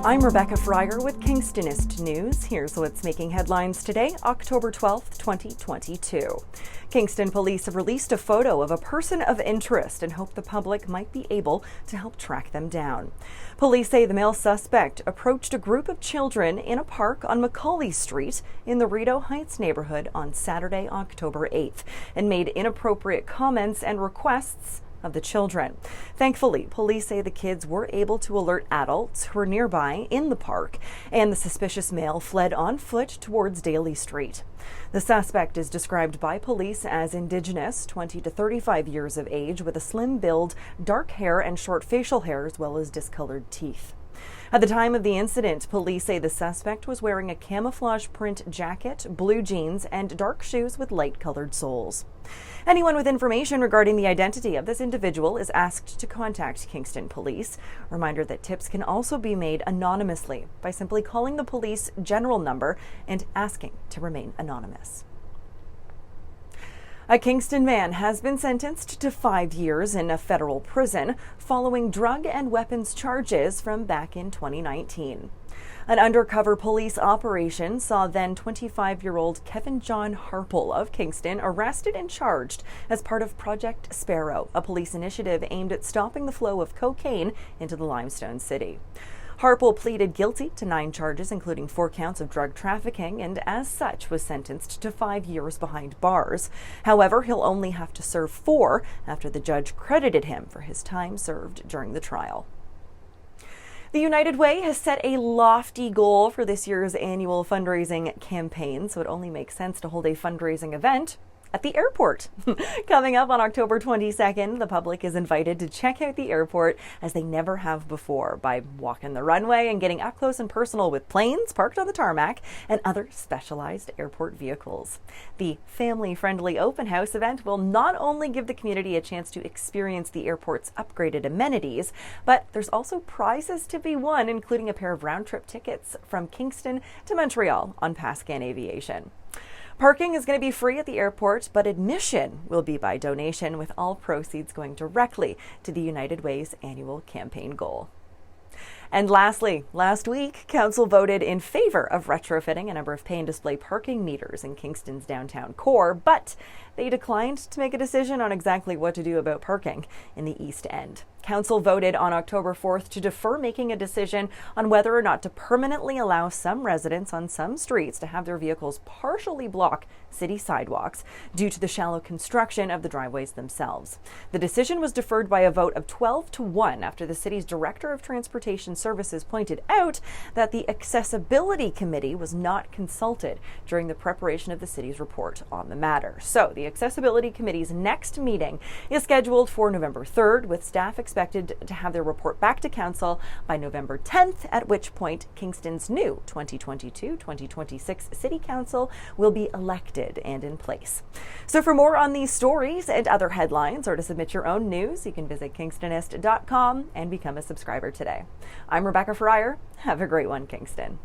I'm Rebecca Fryer with Kingstonist News. Here's what's making headlines today, October 12th, 2022. Kingston police have released a photo of a person of interest and hope the public might be able to help track them down. Police say the male suspect approached a group of children in a park on Macaulay Street in the Rideau Heights neighborhood on Saturday, October 8th, and made inappropriate comments and requests of the children. Thankfully, police say the kids were able to alert adults who were nearby in the park, and the suspicious male fled on foot towards Daly Street. The suspect is described by police as Indigenous, 20 to 35 years of age, with a slim build, dark hair, and short facial hair, as well as discolored teeth. At the time of the incident, police say the suspect was wearing a camouflage print jacket, blue jeans, and dark shoes with light-colored soles. Anyone with information regarding the identity of this individual is asked to contact Kingston Police. Reminder that tips can also be made anonymously by simply calling the police general number and asking to remain anonymous. A Kingston man has been sentenced to 5 years in a federal prison following drug and weapons charges from back in 2019. An undercover police operation saw then 25-year-old Kevin John Harple of Kingston arrested and charged as part of Project Sparrow, a police initiative aimed at stopping the flow of cocaine into the Limestone City. Harple pleaded guilty to 9 charges, including 4 counts of drug trafficking, and as such was sentenced to 5 years behind bars. However, he'll only have to serve 4 after the judge credited him for his time served during the trial. The United Way has set a lofty goal for this year's annual fundraising campaign, so it only makes sense to hold a fundraising event at the airport. Coming up on October 22nd, the public is invited to check out the airport as they never have before by walking the runway and getting up close and personal with planes parked on the tarmac and other specialized airport vehicles. The family-friendly open house event will not only give the community a chance to experience the airport's upgraded amenities, but there's also prizes to be won, including a pair of round-trip tickets from Kingston to Montreal on Pascan Aviation. Parking is going to be free at the airport, but admission will be by donation, with all proceeds going directly to the United Way's annual campaign goal. And lastly, last week, Council voted in favor of retrofitting a number of pay and display parking meters in Kingston's downtown core, but they declined to make a decision on exactly what to do about parking in the East End. Council voted on October 4th to defer making a decision on whether or not to permanently allow some residents on some streets to have their vehicles partially block city sidewalks due to the shallow construction of the driveways themselves. The decision was deferred by a vote of 12-1 after the city's Director of Transportation Services pointed out that the Accessibility Committee was not consulted during the preparation of the city's report on the matter. So the Accessibility Committee's next meeting is scheduled for November 3rd, with staff expected to have their report back to Council by November 10th, at which point Kingston's new 2022-2026 City Council will be elected and in place. So for more on these stories and other headlines, or to submit your own news, you can visit kingstonist.com and become a subscriber today. I'm Rebecca Fryer. Have a great one, Kingston.